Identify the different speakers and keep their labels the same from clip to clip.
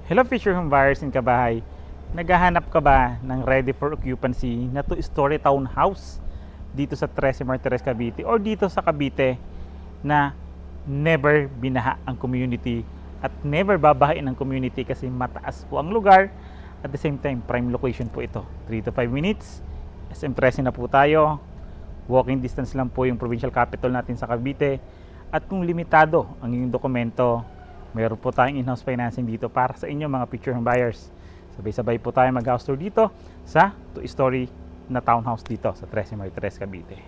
Speaker 1: Hello future home buyers in Kabahay. Naghahanap ka ba ng ready for occupancy na two-story townhouse dito sa Trece Martires, Cavite or dito sa Cavite na never binaha ang community at never babahain ang community kasi mataas po ang lugar at the same time prime location po ito. 3 to 5 minutes. SM Trece na po tayo. Walking distance lang po yung provincial capital natin sa Cavite at kung limitado ang inyong dokumento, meron po tayong in-house financing dito para sa inyo mga future home buyers. Sabay-sabay po tayo mag-house tour dito sa 2-story na townhouse dito sa Trece Martires, Cavite.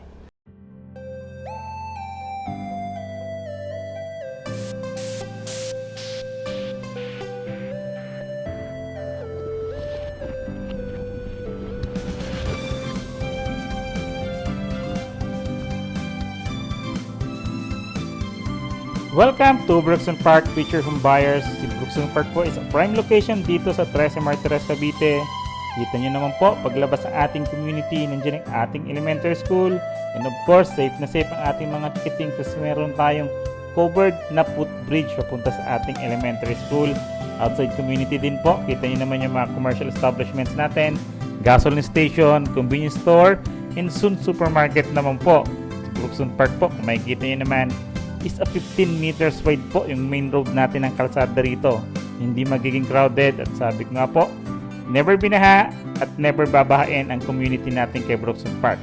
Speaker 1: Welcome to Brookstone Park Future Home Buyers. Si Brookstone Park po is a prime location dito sa Trece Martires, Cavite. Kita nyo naman po, paglabas ng ating community, nandiyan ang ating elementary school. And of course, safe na safe ang ating mga ticketing kasi meron tayong covered na footbridge papunta sa ating elementary school. Outside community din po, kita nyo naman yung mga commercial establishments natin, gasoline station, convenience store, and soon supermarket naman po. Sa Brookstone Park po, kung makikita nyo naman, is a 15 meters wide po yung main road natin ng kalsada rito. Hindi magiging crowded at sabi ko nga po, never binaha at never babahain ang community natin kay Brookstone Park.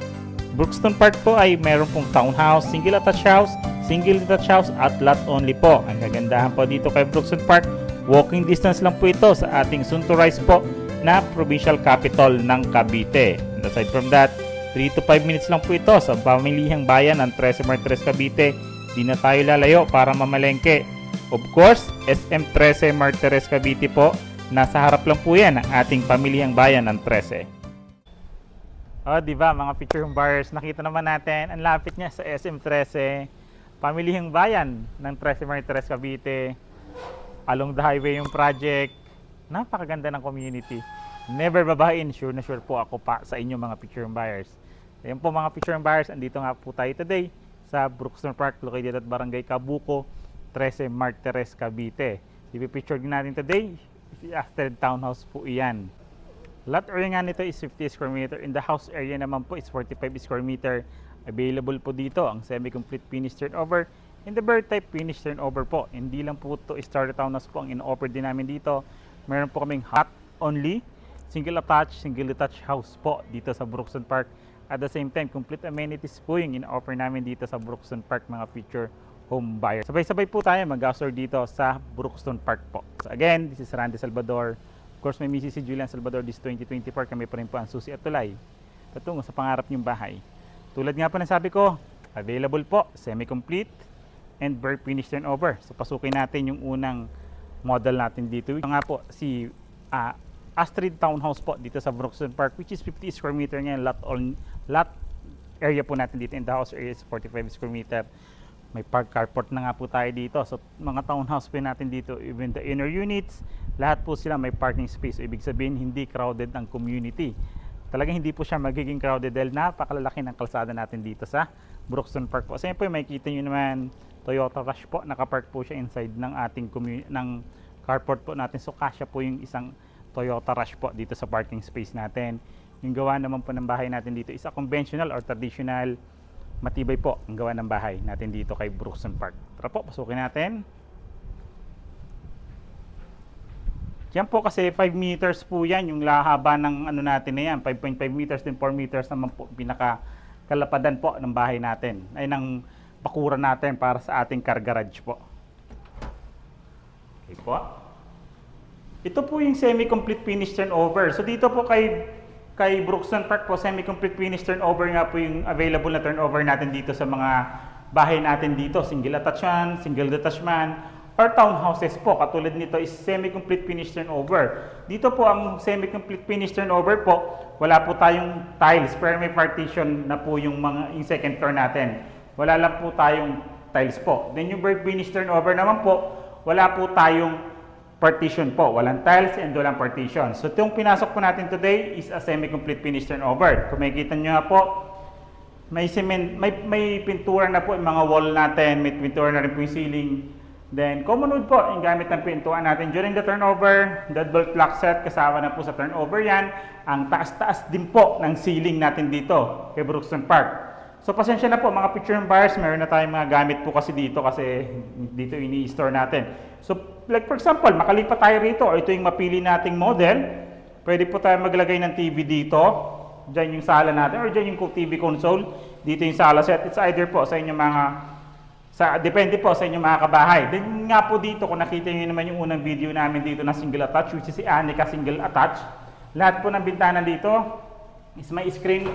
Speaker 1: Brookstone Park po ay meron pong townhouse, single detached house at lot only po. Ang kagandahan po dito kay Brookstone Park, walking distance lang po ito sa ating soon to rise po na provincial capital ng Cavite. And aside from that, 3 to 5 minutes lang po ito sa pamilihang bayan ng Trece Martires, Cavite. Di na tayo lalayo para mamalengke. Of course, SM Trece Martires, Cavite po. Nasa harap lang po yan ng ating pamilihang bayan ng Trece. Oh, di ba mga future home buyers, nakita naman natin ang lapit niya sa SM Trece, pamilihang bayan ng Trece Martires, Cavite. Along the highway yung project. Napakaganda ng community. Never babahain, sure na sure po ako pa sa inyo mga future home buyers. Ayan po mga future home buyers, andito nga po tayo today sa Brookstone Park located at Barangay Cabuco, Trece Martires, Cavite. Ipipicture din natin today, after townhouse po iyan. Lot area nga nito is 50 square meter. In the house area naman po is 45 square meter. Available po dito ang semi-complete finished turnover and the bird type finished turnover po. Hindi lang po ito starter townhouse po ang in-offer din namin dito. Meron po kaming hot only, single detached house po dito sa Brookstone Park. At the same time, complete amenities po yung in-offer namin dito sa Brookstone Park mga future home buyers. Sabay-sabay po tayo mag-house tour dito sa Brookstone Park po. So again, this is Randy Salvador. Of course, may Mrs. Julian Salvador this 2024. Kami pa rin po ang susi at tulay patungo sa pangarap niyong bahay. Tulad nga po ng sabi ko, available po, semi-complete and bird finish turnover. So pasukin natin yung unang model natin dito. Ito nga po si Astrid Townhouse po dito sa Brookstone Park, which is 50 square meter ngayon. Lot area po natin dito, in the house area is 45 square meter. May park carport na nga po tayo dito. So mga townhouse po natin dito, even the inner units, lahat po sila may parking space. So, ibig sabihin hindi crowded ang community. Talagang hindi po siya magiging crowded dahil napakalalaki ng kalsada natin dito sa Brookstone Park po. So yan po, makikita nyo naman Toyota Rush po, nakapark po siya inside ng ating ng carport po natin. So kasya po yung isang Toyota Rush po dito sa parking space natin. Yung gawa naman po ng bahay natin dito is a conventional or traditional, matibay po ang gawa ng bahay natin dito kay Brookstone Park. Tara po, pasukin natin. Yan po kasi 5 meters po yan, yung lahaba ng ano natin na yan, 5.5 meters din 4 meters naman po, pinakakalapadan po ng bahay natin, ay ng bakuran natin para sa ating car garage po. Okay po. Ito po yung semi-complete finish turnover. So dito po kay Brookstone Park po, semi-complete finish turnover nga po yung available na turnover natin dito sa mga bahay natin dito. Single attachment, single detachment, or townhouses po. Katulad nito is semi-complete finish turnover. Dito po ang semi-complete finish turnover po, wala po tayong tiles, pero may partition na po yung second floor natin. Wala lang po tayong tiles po. Then yung bird finish turnover naman po, wala po tayong partition po. Walang tiles and walang partition. So itong pinasok po natin today is a semi-complete finish turnover. Kung makikita nyo nga po, may cement, may pintura na po yung mga wall natin, may pintura na rin po yung ceiling. Then, common wood po, yung gamit ng pintuan natin during the turnover, deadbolt lock set, kasama na po sa turnover yan. Ang taas-taas din po ng ceiling natin dito kay Brookstone Park. So, pasensya na po mga picture buyers, meron na tayong mga gamit po kasi dito dito ini-store natin. So, like for example, makalipat tayo rito, o ito yung mapili nating model, pwede po tayo maglagay ng TV dito, dyan yung sala natin, or dyan yung TV console, dito yung sala set. It's either po sa inyong mga depende po sa inyong mga kabahay. Then nga po dito, kung nakita nyo naman yung unang video namin dito na single attach, which is si Anika single attach, lahat po ng bintana dito is may screen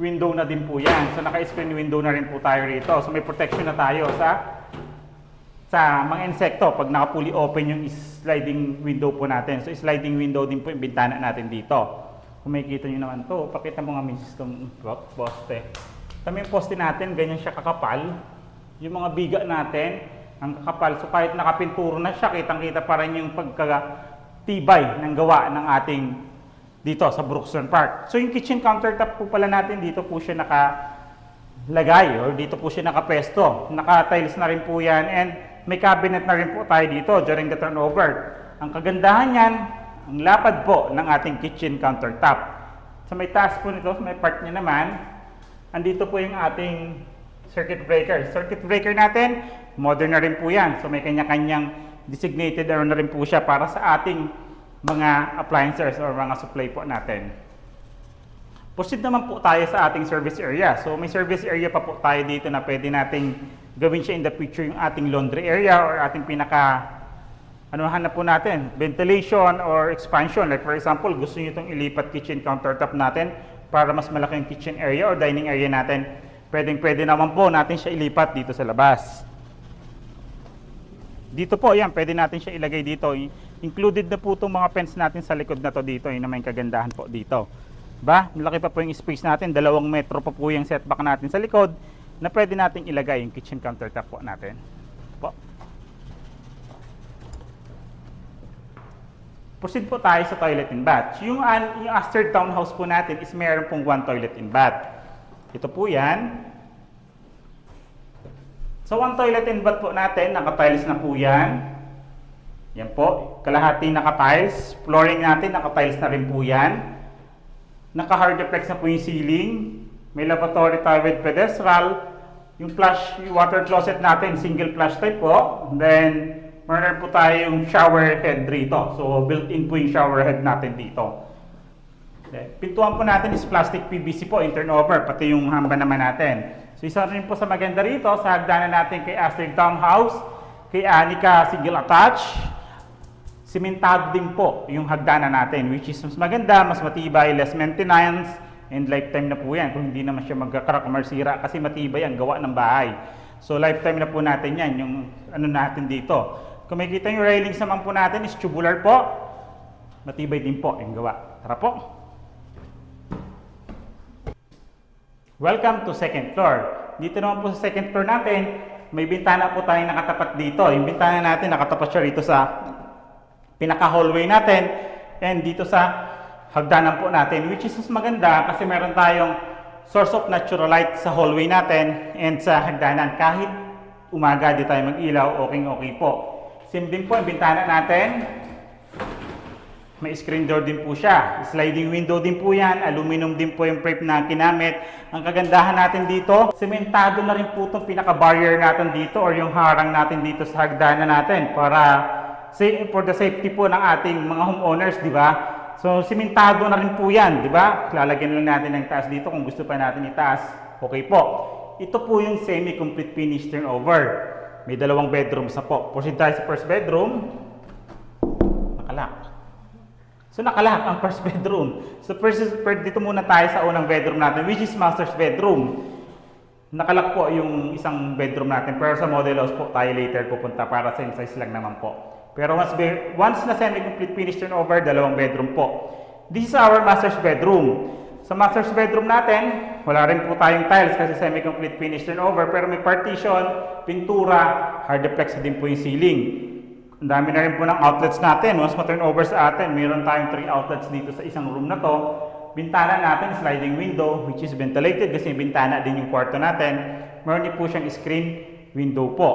Speaker 1: window na din po yan. So naka-screen window na rin po tayo rito. So may protection na tayo sa mga insekto pag naka-fully open yung sliding window po natin. So sliding window din po yung bintana natin dito. Kung makikita nyo naman to, pakita mo nga misis itong poste. Kami yung poste natin, ganyan siya kakapal. Yung mga biga natin, ang kakapal. So kahit nakapinturo na siya, kitang-kita pa rin yung pagkatibay ng gawa ng ating dito sa Brookstone Park. So yung kitchen countertop po pala natin, dito po siya nakalagay or dito po siya nakapesto. Naka-tiles na rin po yan and may cabinet na rin po tayo dito during the turnover. Ang kagandahan yan, ang lapad po ng ating kitchen countertop. Sa may taas po nito, sa may part niya naman, andito po yung ating circuit breaker. Circuit breaker natin, modern na rin po yan. So may kanya-kanyang designated na rin po siya para sa ating mga appliances or mga supply po natin. Proceed naman po tayo sa ating service area. So may service area pa po tayo dito na pwede nating gawin siya in the picture yung ating laundry area or ating anuhan na po natin, ventilation or expansion. Like for example, gusto nyo itong ilipat kitchen countertop natin para mas malaki yung kitchen area or dining area natin. Pwede naman po natin siya ilipat dito sa labas. Dito po, yan, pwede natin siya ilagay dito. Included na po itong mga fence natin sa likod na to dito. Yun naman yung kagandahan po dito. Malaki pa po yung space natin. 2 metro pa po yung setback natin sa likod na pwede natin ilagay yung kitchen countertop po natin. Proceed po tayo sa toilet and bath. Yung Aster townhouse po natin is mayroon pong 1 toilet and bath. Ito po yan. So, 1 toilet and bath po natin, naka-tiles na po yan. Yan po, kalahati naka-tiles. Flooring natin, naka-tiles na rin po yan. Naka-hardeplex na po yung ceiling. May lavatory tile with pedestral. Yung water closet natin, single flush type po. Then, meron po tayo yung shower head rito. So, built-in po yung shower head natin dito. Pintuan po natin is plastic PVC po, in turnover, pati yung hamba naman natin. So isa rin po sa maganda rito, sa hagdanan natin kay Aster Townhouse, kay Anika single attach, simentado din po yung hagdanan natin, which is mas maganda, mas matibay, less maintenance, and lifetime na po yan. Kung hindi naman siya magkakarak o marsira kasi matibay ang gawa ng bahay. So lifetime na po natin yan, yung natin dito. Kung makikita yung railings naman po natin is tubular po, matibay din po yung gawa. Tara po! Welcome to second floor. Dito naman po sa second floor natin, may bintana po tayong nakatapat dito. Yung bintana natin nakatapat siya rito sa pinaka-hallway natin and dito sa hagdanan po natin, which is mas maganda kasi meron tayong source of natural light sa hallway natin and sa hagdanan. Kahit umaga di tayo mag-ilaw, okay po. Same din po yung bintana natin. May screen door din po siya. Sliding window din po yan. Aluminum din po yung frame na ginamit. Ang kagandahan natin dito, sementado na rin po itong pinaka-barrier natin dito or yung harang natin dito sa hagdanan natin para for the safety po ng ating mga homeowners, di ba? So, sementado na rin po yan, di ba? Lalagyan lang natin ng taas dito kung gusto pa natin itaas. Okay po. Ito po yung semi-complete finish turnover. May 2 bedrooms na po. Proceed tayo sa first bedroom. Nakalock. So nakalock ang first bedroom. So dito muna tayo sa unang bedroom natin, which is master's bedroom. Nakalock po yung isang bedroom natin, pero sa model house po tayo later pupunta para same size lang naman po. Pero once na semi-complete finish turnover, 2 bedroom po. This is our master's bedroom. Sa master's bedroom natin, wala rin po tayong tiles kasi semi-complete finish turnover, pero may partition, pintura, hardeplex din po yung ceiling. Ang dami na rin po ng outlets natin. Once ma-turnover sa atin, mayroon tayong 3 outlets dito sa isang room na to. Bintana natin, sliding window, which is ventilated kasi bintana din yung kwarto natin. Meron din po siyang screen window po.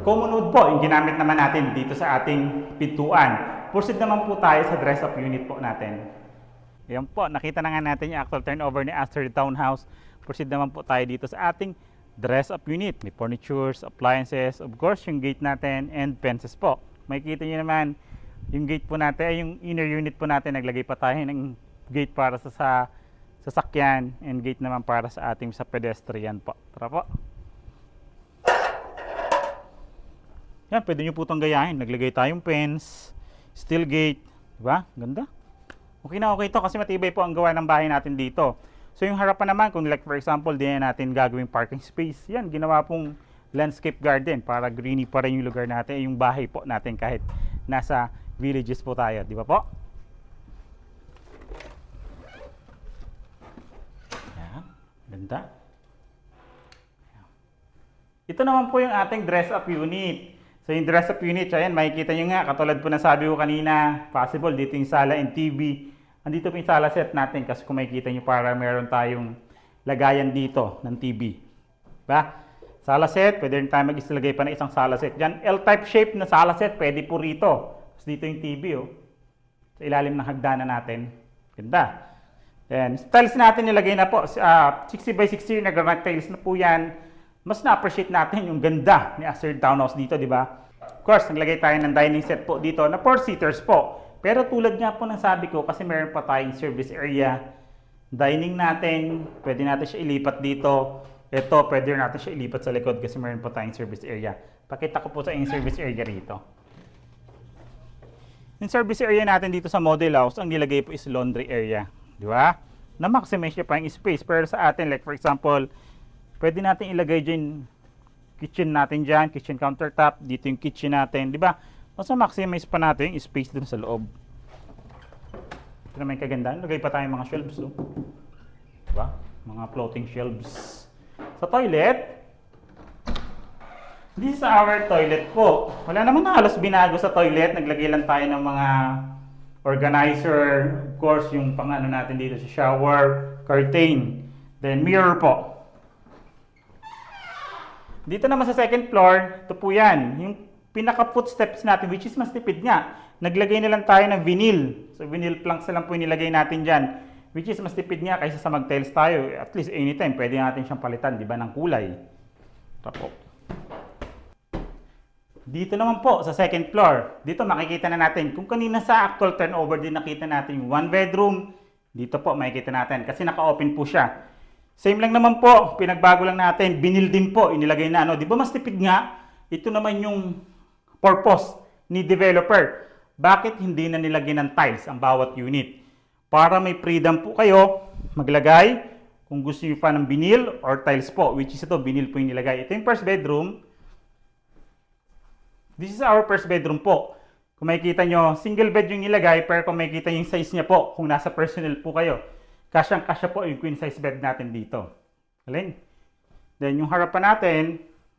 Speaker 1: common wood po, yung ginamit naman natin dito sa ating pintuan. Proceed naman po tayo sa dress-up unit po natin. Yan po, nakita na nga natin yung actual turnover ni Aster Townhouse. Proceed naman po tayo dito sa ating dress-up unit. May furnitures, appliances, of course, yung gate natin, and fences po. Makikita nyo naman, yung gate po natin, yung inner unit po natin, naglagay pa tayo ng gate para sa sasakyan, and gate naman para sa ating sa pedestrian po. Tara po. Yan, pwede nyo po itong gayahin. Naglagay tayong fence, steel gate, diba? Ganda. Okay na okay ito kasi matibay po ang gawa ng bahay natin dito. So yung harapan naman, kung like for example, di na natin gagawing parking space, yan, ginawa pong landscape garden para greeny pa rin yung lugar natin, yung bahay po natin kahit nasa villages po tayo, di ba po? Yan, ganda. Ito naman po yung ating dress-up unit. So yung dress-up unit, ayan, makikita nyo nga, katulad po na sabi ko kanina, possible dito yung sala and TV. Andito po yung sala set natin kasi kung makikita nyo para meron tayong lagayan dito ng TV. Diba? Sala set, pwede rin tayo mag-islagay pa na isang sala set. Diyan, L-type shape na sala set, pwede po rito. Tapos dito yung TV, oh. Sa ilalim ng hagdanan natin. Ganda. Then, tiles natin nilagay na po. 60 by 60 na granite tiles na po yan. Mas na-appreciate natin yung ganda ni Aster Townhouse dito, di ba? Of course, naglagay tayo ng dining set po dito na 4-seaters po. Pero tulad nga po ng sabi ko, kasi meron pa tayong service area. Dining natin, pwede natin siya ilipat dito. Ito, pwede natin siya ilipat sa likod kasi meron pa tayong service area. Pakita ko po sa inyong service area rito. Yung service area natin dito sa model house, ang nilagay po is laundry area. Di ba? Na-maximize niya pa yung space. Pero sa atin, like for example, pwede natin ilagay dyan kitchen natin dyan, kitchen countertop, dito yung kitchen natin, di ba? Mas maximize pa natin yung space dun sa loob. Ito naman yung kagandaan, lagay pa tayong mga shelves, oh. Di ba? Mga floating shelves. Sa toilet, this is our toilet po. Wala naman na halos binago sa toilet, naglagay lang tayo ng mga organizer, of course, yung pang ano natin dito sa shower, curtain, then mirror po. Dito naman sa second floor, ito po yan. Yung pinaka-footsteps natin, which is mas tipid nga. Naglagay na lang tayo ng vinyl. So, vinyl planks na lang po yung nilagay natin dyan. Which is mas tipid nga kaysa sa mag-tiles tayo. At least anytime, pwede natin siyang palitan, di ba, ng kulay. Ito po. Dito naman po, sa second floor. Dito makikita na natin. Kung kanina sa actual turnover din nakita natin yung one bedroom, dito po makikita natin. Kasi naka-open po siya. Same lang naman po, pinagbago lang natin, vinyl din po, inilagay na, ano. Di ba mas tipid nga? Ito naman yung purpose ni developer. Bakit hindi na nilagay ng tiles ang bawat unit? Para may freedom po kayo maglagay kung gusto niyo pa ng vinyl or tiles po, which is ito, vinyl po yung nilagay. Ito yung first bedroom. This is our first bedroom po. Kung makikita nyo, single bed yung nilagay, pero kung makikita yung size niya po, kung nasa personal po kayo, kasyang-kasya po yung queen size bed natin dito. Alin? Then yung harapan natin,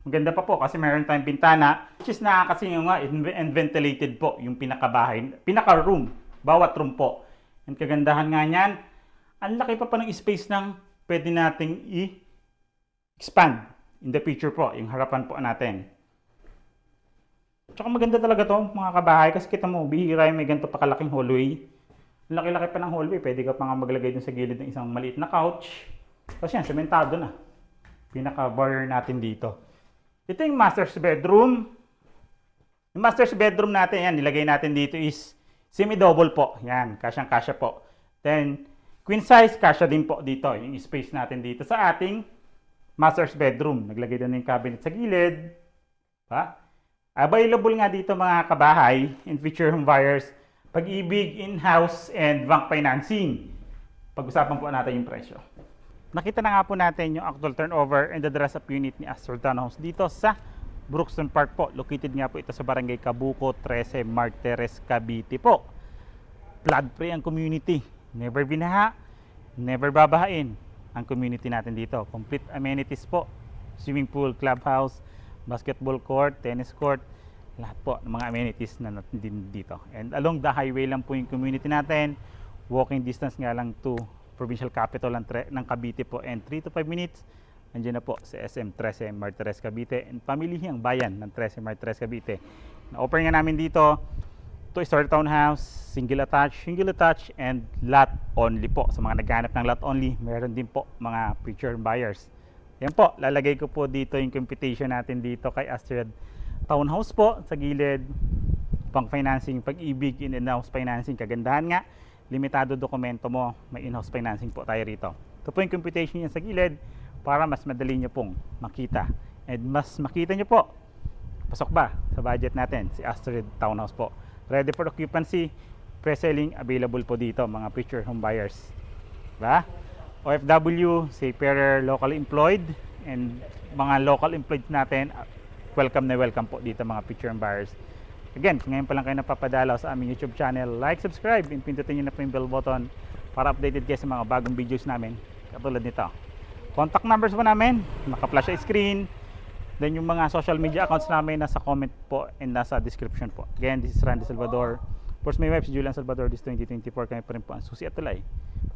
Speaker 1: maganda pa po kasi meron tayong bintana, which is nakakasi nga and ventilated po yung pinaka-bahay, pinaka-room, bawat room po. And kagandahan nga niyan, ang laki pa ng space ng pwede nating i-expand in the future po, yung harapan po natin. Tsaka maganda talaga to mga kabahay kasi kita mo, bihira yung may ganito pa kalaking hallway. Laki-laki pa ng hallway, pwede ka pa nga maglagay dun sa gilid ng isang maliit na couch. Kasi yan, sementado na. Pinaka-barrier natin dito. Ito yung master's bedroom. Yung master's bedroom natin, yan, nilagay natin dito is semi-double po. Yan, kasyang-kasya po. Then, queen size, kasya din po dito. Yung space natin dito sa ating master's bedroom. Naglagay din yung cabinet sa gilid. Ha? Available nga dito mga kabahay in future home buyers. Pag-ibig, in-house, and bank financing. Pag-usapan po natin yung presyo. Nakita na nga po natin yung actual turnover and the dress-up unit ni Aster Townhouse dito sa Brookston Park po. Located nga po ito sa Barangay Cabuco, 13, Martires, Cavite po. Flood-free ang community. Never binaha, never babahain ang community natin dito. Complete amenities po. Swimming pool, clubhouse, basketball court, tennis court, lahat po ng mga amenities na natin dito. And along the highway lang po yung community natin. Walking distance nga lang to provincial capital ng Cavite po. And 3 to 5 minutes Andiyan na po sa SM 13 Martires Cavite and pamilihang bayan ng 13 Martires Cavite. Na-offer nga namin dito 2-story townhouse, single attached and lot only po. Sa mga naghahanap ng lot only, meron din po mga future buyers. Yan po, lalagay ko po dito yung computation natin dito kay Astrid. Townhouse po sa gilid, pang financing, pag-ibig, in-house financing. Kagandahan nga, limitado dokumento mo, may in-house financing po tayo rito. Ito po yung computation niya sa gilid para mas madali nyo pong makita. And mas makita nyo po, pasok ba sa budget natin, si Astrid Townhouse po. Ready for occupancy, pre-selling, available po dito mga future home buyers. Diba? OFW, seafarer, locally employed, and mga local employed natin, welcome na welcome po dito mga future home buyers. Again, kung ngayon pa lang kayo napapadalaw sa aming YouTube channel, like, subscribe, and pindutin nyo na po yung bell button para updated kayo sa mga bagong videos namin katulad nito. Contact numbers po namin, naka-flash sa screen. Then yung mga social media accounts namin nasa comment po and nasa description po. Again, this is Randy Salvador. Of course, my wife si Julian Salvador. This 2024 kami pa rin po ang susi at tulay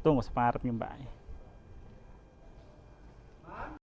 Speaker 1: tungo sa pangarap niyong bahay.